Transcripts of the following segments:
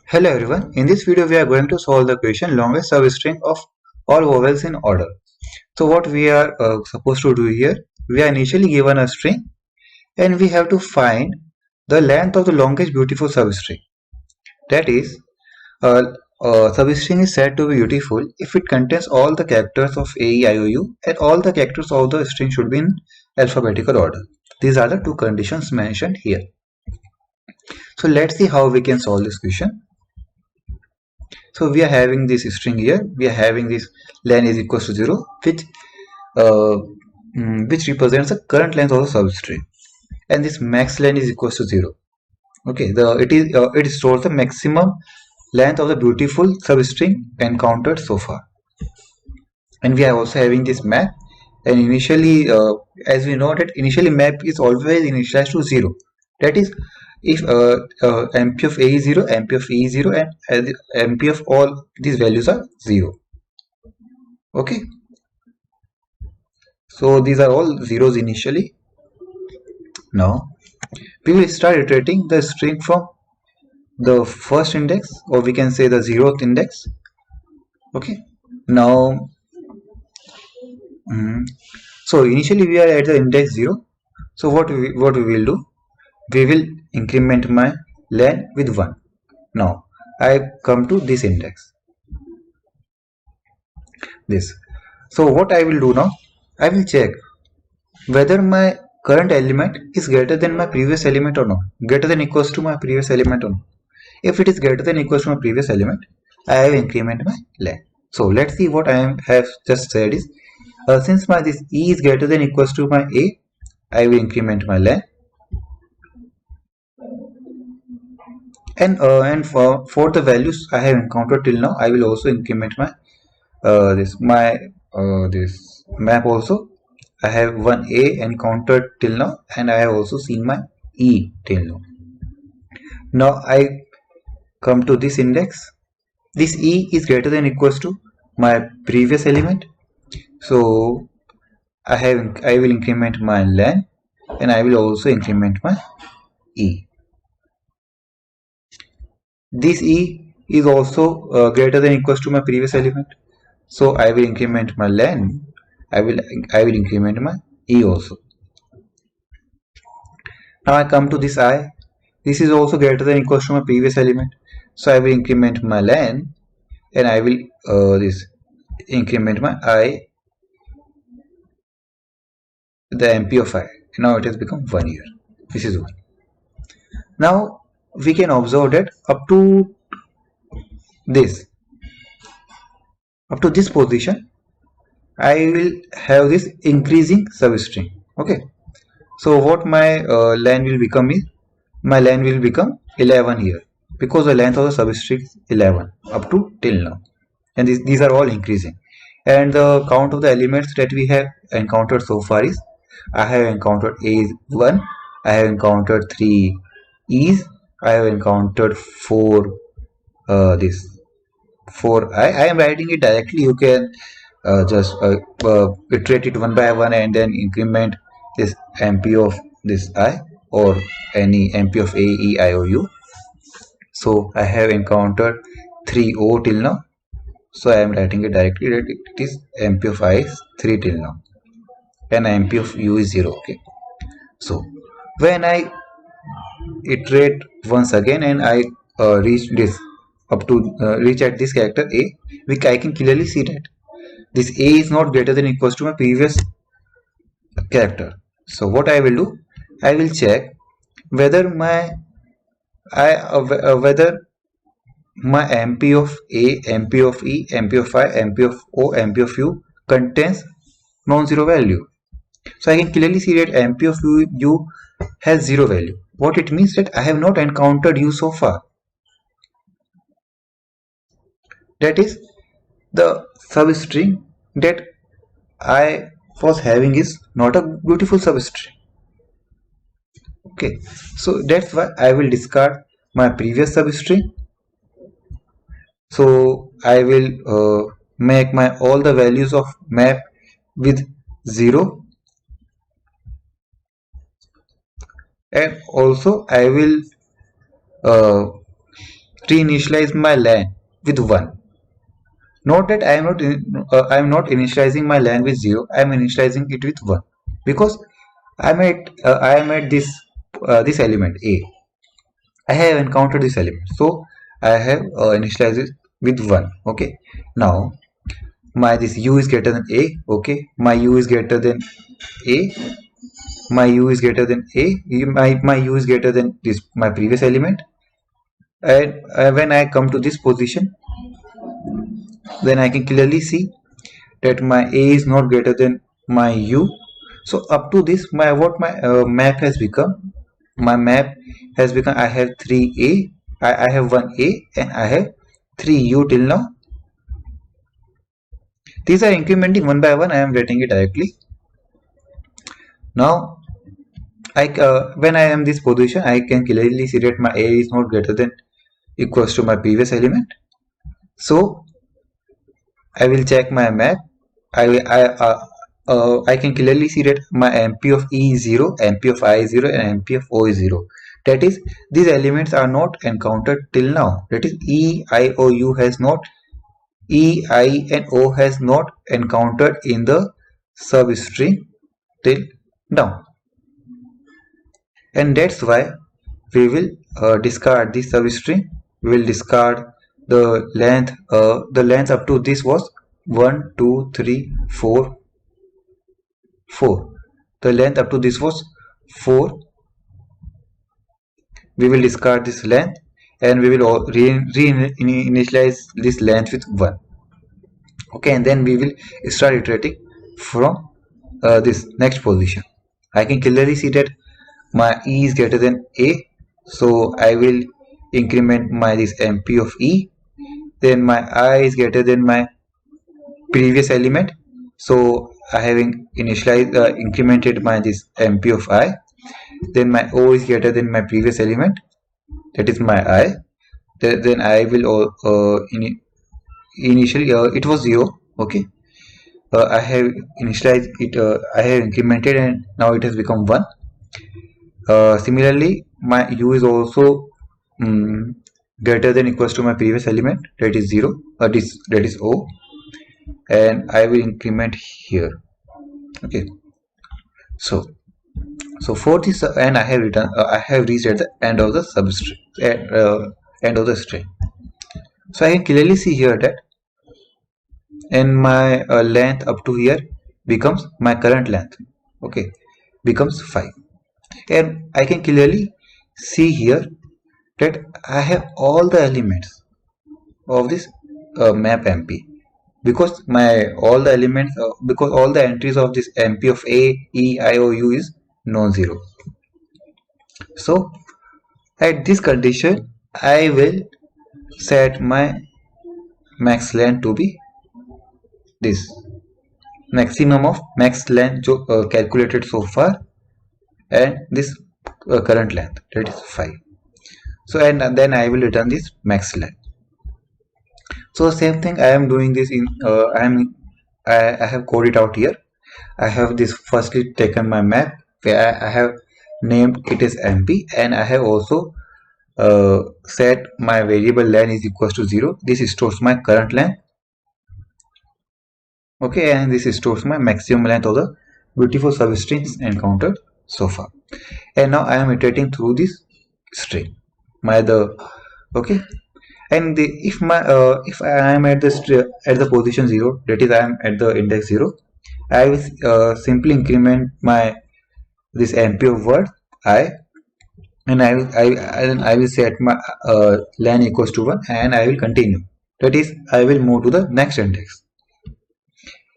Hello everyone, in this video we are going to solve the question longest substring of all vowels in order. So what we are supposed to do here, we are initially given a string and we have to find the length of the longest beautiful substring. That is, uh, substring is said to be beautiful if it contains all the characters of A, E, I, O, U and all the characters of the string should be in alphabetical order. These are the two conditions mentioned here. So let's see how we can solve this question. So we are having this string here. We are having this len is equals to 0, uh, which represents the current length of the substring, and this max len is equals to 0. Okay, it stores the maximum length of the beautiful substring encountered so far, and we are also having this map. And initially, as we know that initially map is always initialized to 0. That is, if MP of A is 0, MP of E is 0, and MP of all these values are 0. Okay, so these are all zeros initially. Now we will start iterating the string from the first index, or we can say the 0th index. Okay, now so initially we are at the index 0. So what we will do, we will increment my len with 1. Now I come to this index, this. So what I will do now, I will check whether my current element is greater than my previous element or not, greater than equals to my previous element or not. If it is greater than equals to my previous element, I have increment my len. So let's see what have just said is, since my this e is greater than equals to my a, I will increment my len, and for the values I have encountered till now, I will also increment my this map also. I have one a encountered till now, and I have also seen my e till now. Now I come to this index. This e is greater than equals to my previous element, so I will increment my len, and I will also increment my e. This e is also greater than equals to my previous element, so I will increment my len. I will increment my e also. Now I come to this I. This is also greater than equals to my previous element, so I will increment my len, and I will this increment my I, the MP of I. Now it has become 1 here. This is 1. Now we can observe that this up to this position, I will have this increasing substring. Okay, so what my len will become is, my len will become 11 here, because the length of the substring is 11 up to till now, and these are all increasing. And the count of the elements that we have encountered so far is, I have encountered a is 1, I have encountered 3 e's, I have encountered 4 this 4 I am writing it directly. You can just iterate it one by one and then increment this MP of this I, or any MP of A, E, I, O, U. So I have encountered 3 O till now, so I am writing it directly that it is MP of I is 3 till now, and MP of U is 0. Okay, so when I iterate once again and I reach this up to reach at this character A, I can clearly see that this A is not greater than equals to my previous character. So what I will do, I will check whether whether my MP of A, MP of E, MP of I, MP of O, MP of U contains non-zero value. So I can clearly see that MP of U has 0 value. What it means that I have not encountered U so far. That is, the substring that I was having is not a beautiful substring. Okay, so that's why I will discard my previous substring. So I will make my all the values of map with 0, and also I will uh, pre-initialize my len with 1. Note that I am not initializing my len with 0. I am initializing it with 1 because I am at this element A. I have encountered this element, so I have initialized it with 1. Okay. Now my this u is greater than A. Okay. My u is greater than A. My u is greater than A. My u is greater than this my previous element. And when I come to this position, then I can clearly see that my A is not greater than my U. So up to this, my map has become. My map has become. I have 3A. I have 1A and I have 3U till now. These are incrementing one by one. I am writing it directly. Now, when I am this position, I can clearly see that my A is not greater than equals to my previous element. So I will check my map. I can clearly see that my MP of E is 0, MP of I is 0 and MP of O is 0. That is, these elements are not encountered till now. That is, E, I, O, U has not, E, I and O has not encountered in the substring till now. And that's why we will discard this substring. We will discard the length. The length up to this was 1, 2, 3, 4, 4. The length up to this was 4. We will discard this length and we will reinitialize this length with 1. Okay, and then we will start iterating from this next position. I can clearly see that my E is greater than A, so I will increment my this MP of E. Then my I is greater than my previous element, so I have initialized incremented my this MP of I. Then my O is greater than my previous element, that is my I. Then I will initially it was 0. Okay, I have initialized it. I have incremented and now it has become 1. Similarly, my U is also greater than equals to my previous element, that is 0. That is O, and I will increment here. Okay, so for this and I have written I have reached at the end of the substring end of the string. So I can clearly see here that and my length up to here becomes my current length. Okay, becomes 5, and I can clearly see here that I have all the elements of this map MP, because all the elements because all the entries of this MP of A, E, I, O, U is non-zero. So at this condition I will set my max length to be this maximum of max length calculated so far, and this current length, that is 5. So and then I will return this max length. So the same thing I am doing this in I have coded out here. I have this firstly taken my map where I have named it as MP, and I have also set my variable len is equals to 0. This stores my current length. Okay, and this stores my maximum length of the beautiful substrings encountered so far. And now I am iterating through this string. Okay, and if I am at the position 0, that is I am at the index 0, I will simply increment my this MP of word I, and I will set my len equals to 1, and I will continue. That is, I will move to the next index.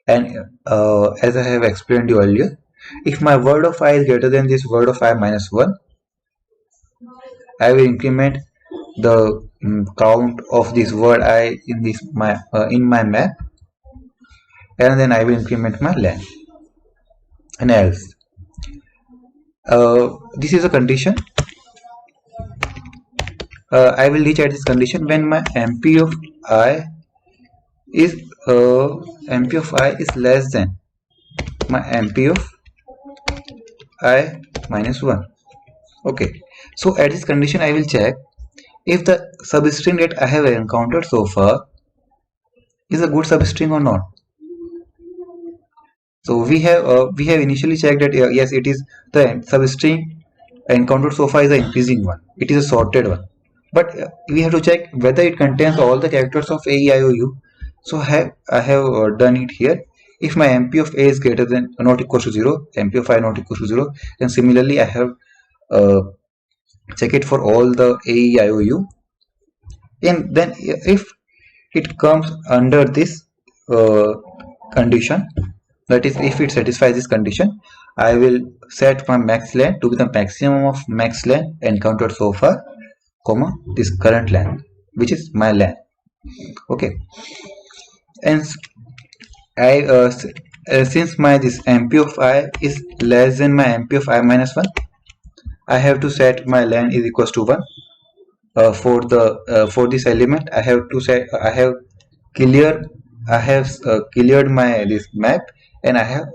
And as I have explained you earlier, if my word of I is greater than this word of I minus 1, I will increment the count of this word I in this in my map, and then I will increment my len. And else this is a condition. I will reach at this condition when my MP of I is less than my MP of I minus 1. Okay, so at this condition I will check if the substring that I have encountered so far is a good substring or not. So we have initially checked that yes, it is the substring encountered so far is the increasing one. It is a sorted one. But we have to check whether it contains all the characters of A, E, I, O, U. So I have done it here. If my MP of A is greater than not equal to 0, MP of I not equal to 0, then similarly I have uh, check it for all the A, E, I, O, U. And then if it comes under this condition, that is if it satisfies this condition, I will set my max len to be the maximum of max len encountered so far, comma this current len, which is my len. Okay, and I since my this MP of I is less than my MP of I minus 1, I have to set my len is equals to 1. For this element, I have to set I have cleared my this map, and I have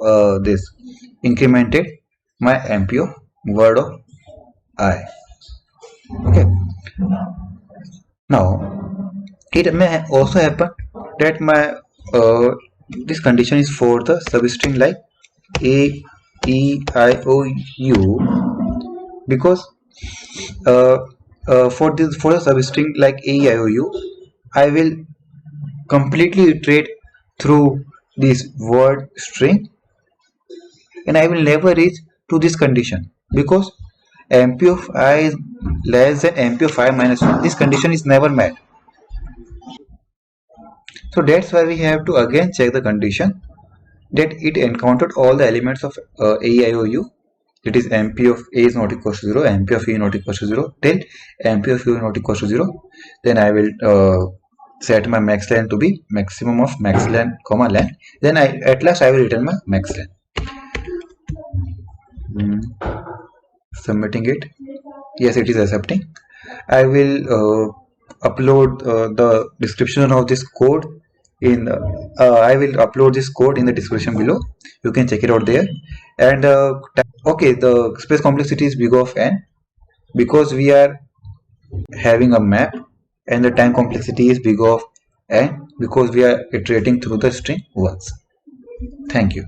this incremented my MP of word of I. Okay. Now it may also happen that my this condition is for the substring like A, E, I, O, U, because for the substring like A, E, I, O, U, I will completely iterate through this word string, and I will never reach to this condition because MP of I is less than MP of I minus 1. This condition is never met. So that's why we have to again check the condition that it encountered all the elements of AEIOU. It is MP of A is not equal to 0, MP of E not equal to 0 till MP of U not equal to 0. Then I will set my max len to be maximum of max len comma len. Then at last I will return my max len. Submitting it. Yes, it is accepting. I will upload the description of this code in I will upload this code in the description below. You can check it out there. And okay, the space complexity is big of n because we are having a map, and the time complexity is big of n because we are iterating through the string once. Thank you.